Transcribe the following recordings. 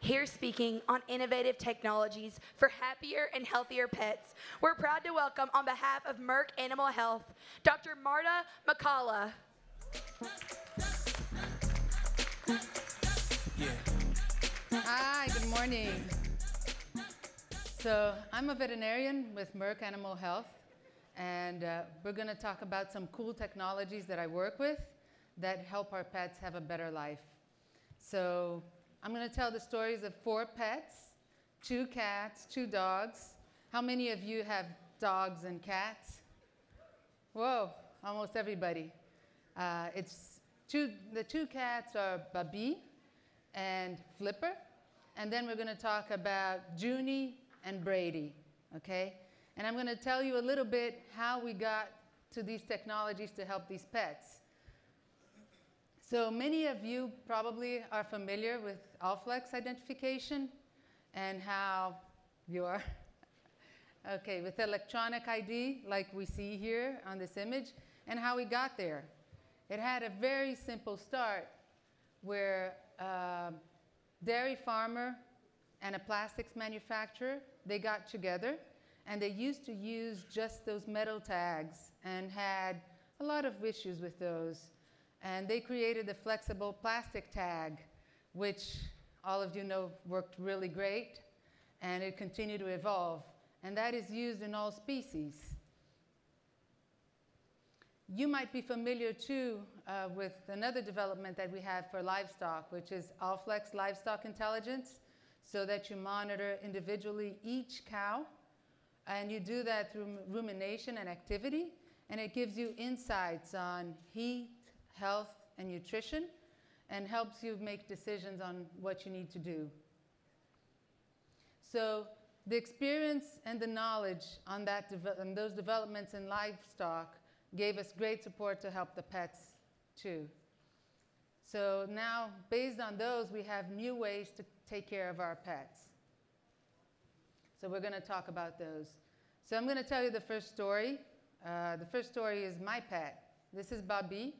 Here speaking on innovative technologies for happier and healthier pets, we're proud to welcome on behalf of Merck Animal Health, Dr. Marta LaColla. Hi, good morning. So I'm a veterinarian with Merck Animal Health, and we're going to talk about some cool technologies that I work with that help our pets have a better life. So I'm going to tell the stories of 4 pets, 2 cats, 2 dogs. How many of you have dogs and cats? Whoa, almost everybody. The 2 cats are Bobby and Flipper. And then we're going to talk about Junie and Brady, okay? And I'm going to tell you a little bit how we got to these technologies to help these pets. So many of you probably are familiar with Allflex identification and how you are. Okay, with electronic ID, like we see here on this image, and how we got there. It had a very simple start where dairy farmer and a plastics manufacturer, they got together and they used to use just those metal tags and had a lot of issues with those. And they created the flexible plastic tag, which all of you know worked really great, and it continued to evolve. And that is used in all species. You might be familiar too with another development that we have for livestock, which is Allflex Livestock Intelligence, so that you monitor individually each cow, and you do that through rumination and activity, and it gives you insights on heat, health, and nutrition, and helps you make decisions on what you need to do. So the experience and the knowledge on those developments in livestock gave us great support to help the pets too. So now, based on those, we have new ways to take care of our pets. So we're going to talk about those. So I'm going to tell you the first story. The first story is my pet. This is Bobby.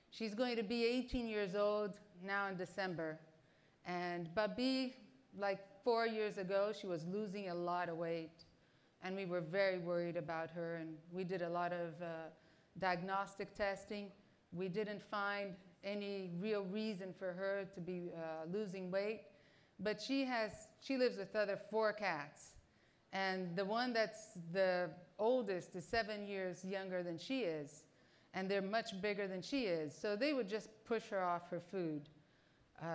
She's going to be 18 years old now in December. And Bobby, like 4 years ago, she was losing a lot of weight. And we were very worried about her. And we did a lot of diagnostic testing. We didn't find any real reason for her to be losing weight. But she lives with other 4 cats. And the one that's the oldest is 7 years younger than she is. And they're much bigger than she is. So they would just push her off her food.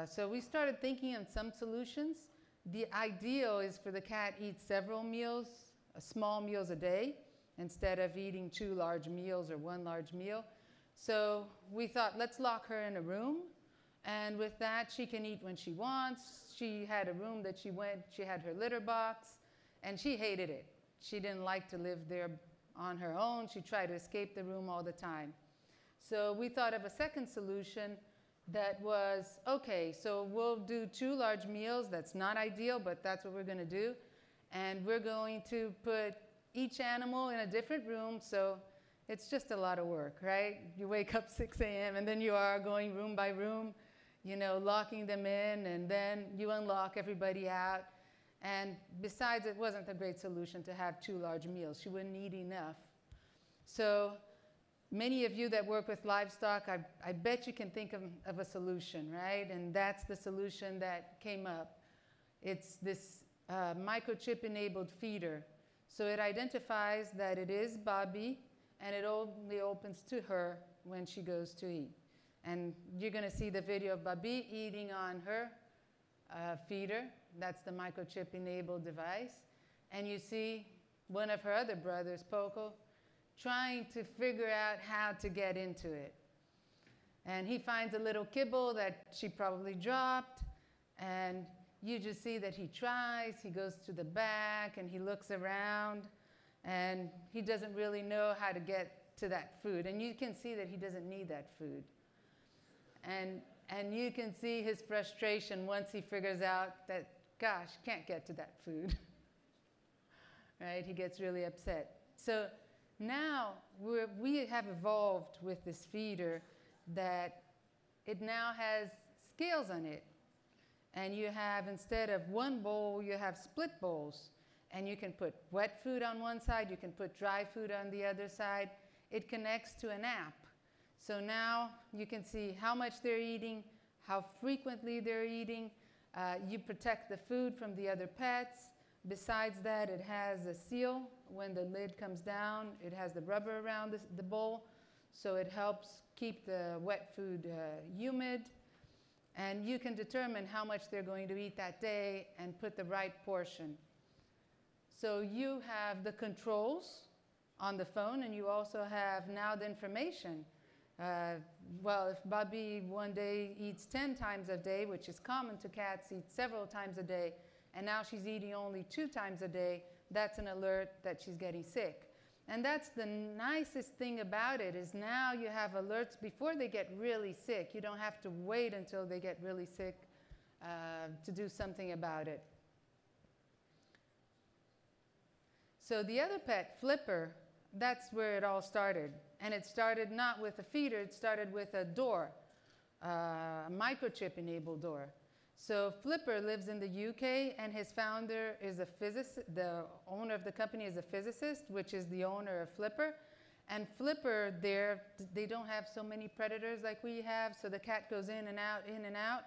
So we started thinking of some solutions. The ideal is for the cat eat several meals, small meals a day, instead of eating 2 large meals or 1 large meal. So we thought, let's lock her in a room. And with that, she can eat when she wants. She had a room that she had her litter box, and she hated it. She didn't like to live there on her own. She tried to escape the room all the time. So we thought of a second solution that was, okay, so we'll do 2 large meals. That's not ideal, but that's what we're going to do. And we're going to put each animal in a different room, so it's just a lot of work, right? You wake up 6 a.m. and then you are going room by room, you know, locking them in, and then you unlock everybody out. And besides, it wasn't a great solution to have 2 large meals. She wouldn't eat enough. So many of you that work with livestock, I bet you can think of a solution, right? And that's the solution that came up. It's this microchip-enabled feeder. So it identifies that it is Bobby, and it only opens to her when she goes to eat. And you're going to see the video of Bobby eating on her feeder. That's the microchip-enabled device. And you see one of her other brothers, Poco, trying to figure out how to get into it. And he finds a little kibble that she probably dropped, and you just see that he tries. He goes to the back, and he looks around, and he doesn't really know how to get to that food. And you can see that he doesn't need that food. And you can see his frustration once he figures out that, gosh, can't get to that food. Right? He gets really upset. So now we have evolved with this feeder that it now has scales on it. And you have, instead of one bowl, you have split bowls. And you can put wet food on one side, you can put dry food on the other side. It connects to an app. So now you can see how much they're eating, how frequently they're eating. You protect the food from the other pets. Besides that, it has a seal. When the lid comes down, it has the rubber around the bowl. So it helps keep the wet food humid. And you can determine how much they're going to eat that day and put the right portion. So you have the controls on the phone, and you also have now the information. Well, if Bobby one day eats 10 times a day, which is common to cats, eat several times a day, and now she's eating only 2 times a day, that's an alert that she's getting sick. And that's the nicest thing about it, is now you have alerts before they get really sick. You don't have to wait until they get really sick to do something about it. So the other pet, Flipper, that's where it all started. And it started not with a feeder, it started with a door, a microchip-enabled door. So Flipper lives in the UK, and his founder is a physicist. The owner of the company is a physicist, which is the owner of Flipper. And Flipper, they don't have so many predators like we have, so the cat goes in and out, in and out.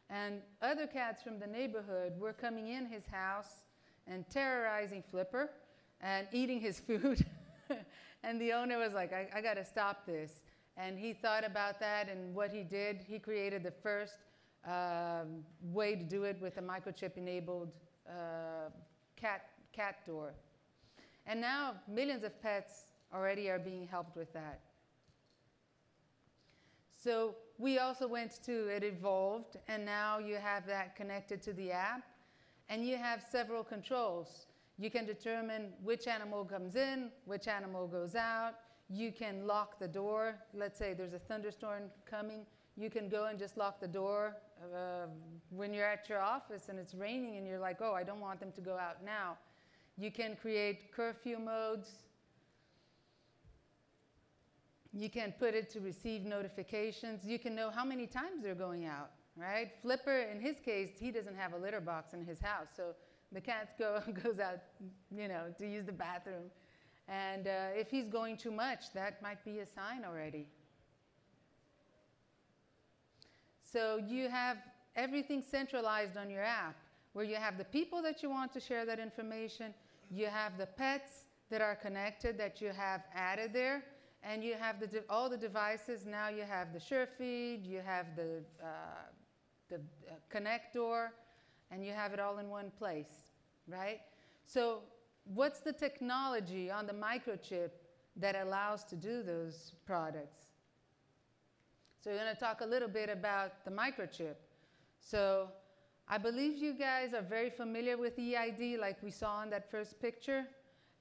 And other cats from the neighborhood were coming in his house and terrorizing Flipper and eating his food. And the owner was like, I got to stop this. And he thought about that, and what he did, he created the first way to do it with a microchip-enabled cat door. And now millions of pets already are being helped with that. So we also went to, it evolved, and now you have that connected to the app, and you have several controls. You can determine which animal comes in, which animal goes out. You can lock the door. Let's say there's a thunderstorm coming. You can go and just lock the door when you're at your office and it's raining and you're like, oh, I don't want them to go out now. You can create curfew modes. You can put it to receive notifications. You can know how many times they're going out, right? Flipper, in his case, he doesn't have a litter box in his house, so the cat goes out, to use the bathroom. And if he's going too much, that might be a sign already. So you have everything centralized on your app, where you have the people that you want to share that information, you have the pets that are connected that you have added there, and you have all the devices. Now you have the SureFeed, you have the Connect door, and you have it all in one place, right? So what's the technology on the microchip that allows to do those products? So we're going to talk a little bit about the microchip. So I believe you guys are very familiar with EID, like we saw in that first picture.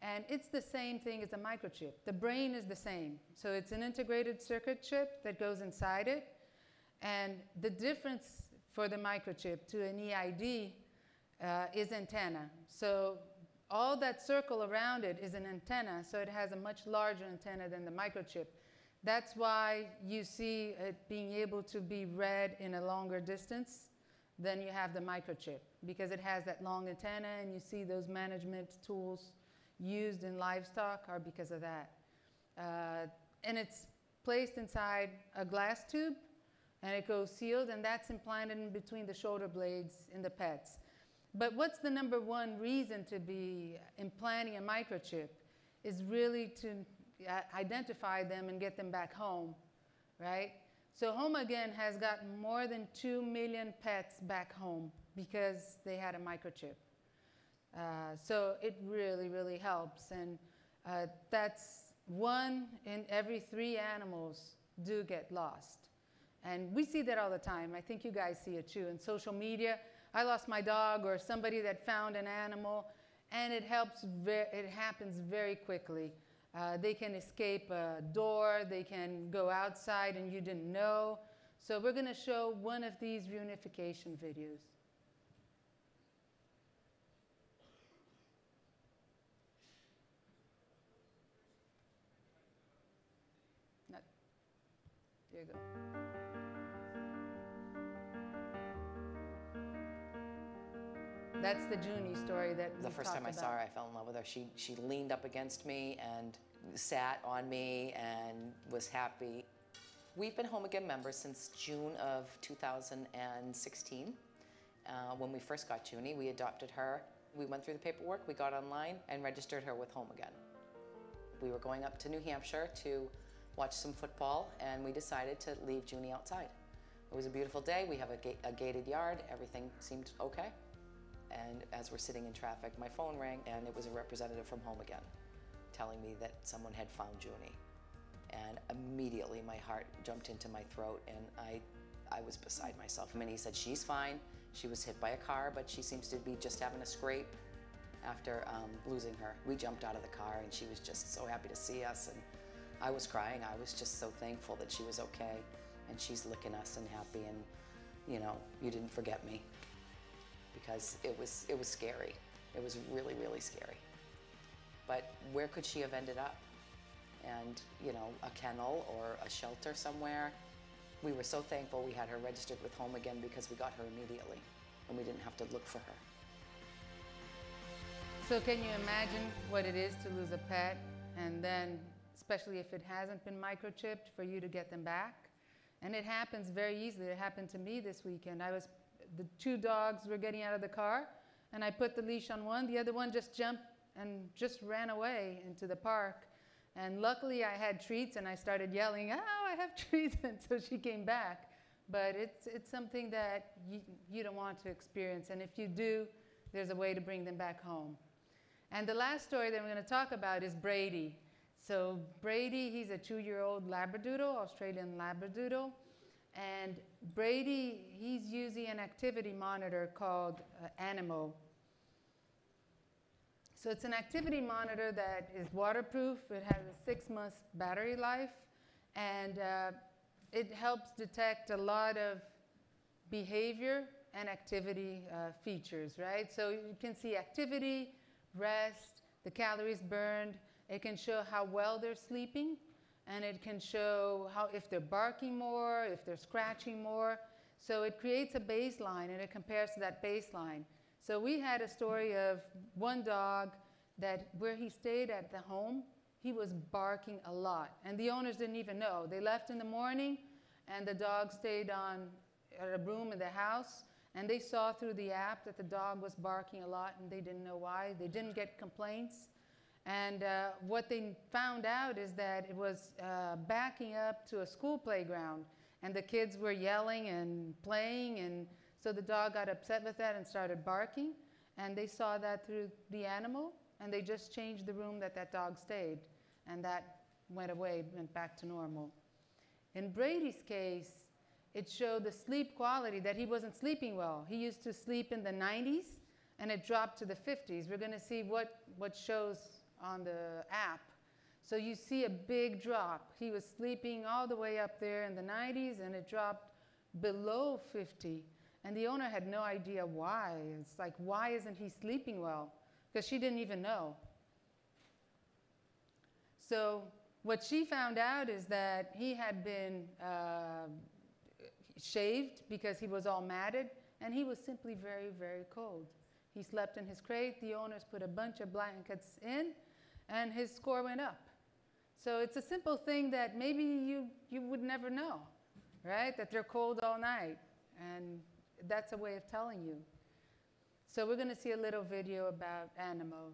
And it's the same thing as a microchip. The brain is the same. So it's an integrated circuit chip that goes inside it. And the difference for the microchip to an EID is antenna. So all that circle around it is an antenna, so it has a much larger antenna than the microchip. That's why you see it being able to be read in a longer distance than you have the microchip, because it has that long antenna, and you see those management tools used in livestock are because of that. And it's placed inside a glass tube, and it goes sealed, and that's implanted in between the shoulder blades in the pets. But what's the number one reason to be implanting a microchip is really to identify them and get them back home, right? So Home Again has gotten more than 2 million pets back home because they had a microchip. So it really, really helps. And that's 1 in every 3 animals do get lost. And we see that all the time. I think you guys see it too. In social media, I lost my dog, or somebody that found an animal, and it happens very quickly. They can escape a door, they can go outside and you didn't know. So we're going to show one of these reunification videos. There you go. That's the Junie story that we The first time I saw her, I fell in love with her. She leaned up against me and sat on me and was happy. We've been Home Again members since June of 2016. When we first got Junie, we adopted her. We went through the paperwork, we got online and registered her with Home Again. We were going up to New Hampshire to watch some football, and we decided to leave Junie outside. It was a beautiful day. We have a gated yard. Everything seemed okay. And as we're sitting in traffic, my phone rang, and it was a representative from Home Again telling me that someone had found Junie. And immediately my heart jumped into my throat, and I was beside myself. And he said, she's fine. She was hit by a car, but she seems to be just having a scrape after losing her. We jumped out of the car, and she was just so happy to see us. And I was crying. I was just so thankful that she was okay. And she's licking us and happy, and you know, you didn't forget me. Because it was scary. It was really, really scary. But where could she have ended up? And, you know, a kennel or a shelter somewhere. We were so thankful we had her registered with Home Again because we got her immediately and we didn't have to look for her. So can you imagine what it is to lose a pet, and then, especially if it hasn't been microchipped, for you to get them back? And it happens very easily. It happened to me this weekend. The two dogs were getting out of the car, and I put the leash on one. The other one just jumped and just ran away into the park. And luckily I had treats, and I started yelling, oh, I have treats, and so she came back. But it's something that you don't want to experience, and if you do, there's a way to bring them back home. And the last story that I'm going to talk about is Brady. So Brady, he's a 2-year-old Labradoodle, Australian Labradoodle. And Brady, he's using an activity monitor called Animo. So it's an activity monitor that is waterproof. It has a 6-month battery life, and it helps detect a lot of behavior and activity features, right? So you can see activity, rest, the calories burned. It can show how well they're sleeping, and it can show if they're barking more, if they're scratching more. So it creates a baseline, and it compares to that baseline. So we had a story of one dog that where he stayed at the home, he was barking a lot, and the owners didn't even know. They left in the morning, and the dog stayed on a room in the house, and they saw through the app that the dog was barking a lot, and they didn't know why. They didn't get complaints. And what they found out is that it was backing up to a school playground, and the kids were yelling and playing, and so the dog got upset with that and started barking, and they saw that through the animal, and they just changed the room that dog stayed, and that went away, went back to normal. In Brady's case, it showed the sleep quality, that he wasn't sleeping well. He used to sleep in the 90s, and it dropped to the 50s. We're going to see what shows on the app. So you see a big drop. He was sleeping all the way up there in the 90s, and it dropped below 50. And the owner had no idea why. It's like, why isn't he sleeping well? Because she didn't even know. So what she found out is that he had been shaved because he was all matted, and he was simply very, very cold. He slept in his crate. The owners put a bunch of blankets in, and his score went up. So it's a simple thing that maybe you would never know, right? That they're cold all night, and that's a way of telling you. So we're going to see a little video about Animo.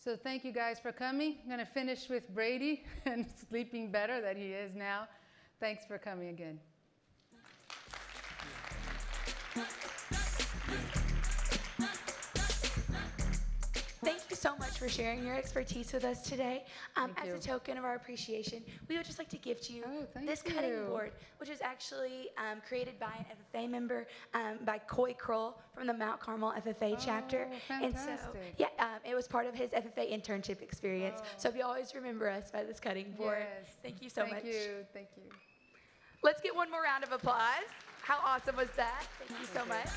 So thank you guys for coming. I'm going to finish with Brady and sleeping better that he is now. Thanks for coming again. Thank you so much for sharing your expertise with us today. As you. a token of our appreciation, we would just like to gift you this thank cutting you. board, which is actually created by an FFA member, by Coy Kroll from the Mount Carmel FFA chapter. And so, fantastic. yeah, it was part of his FFA internship experience. So if you always remember us by this cutting board. Yes. Thank you so much. Thank you. Thank you. Let's get one more round of applause. How awesome was that? Thank you so much.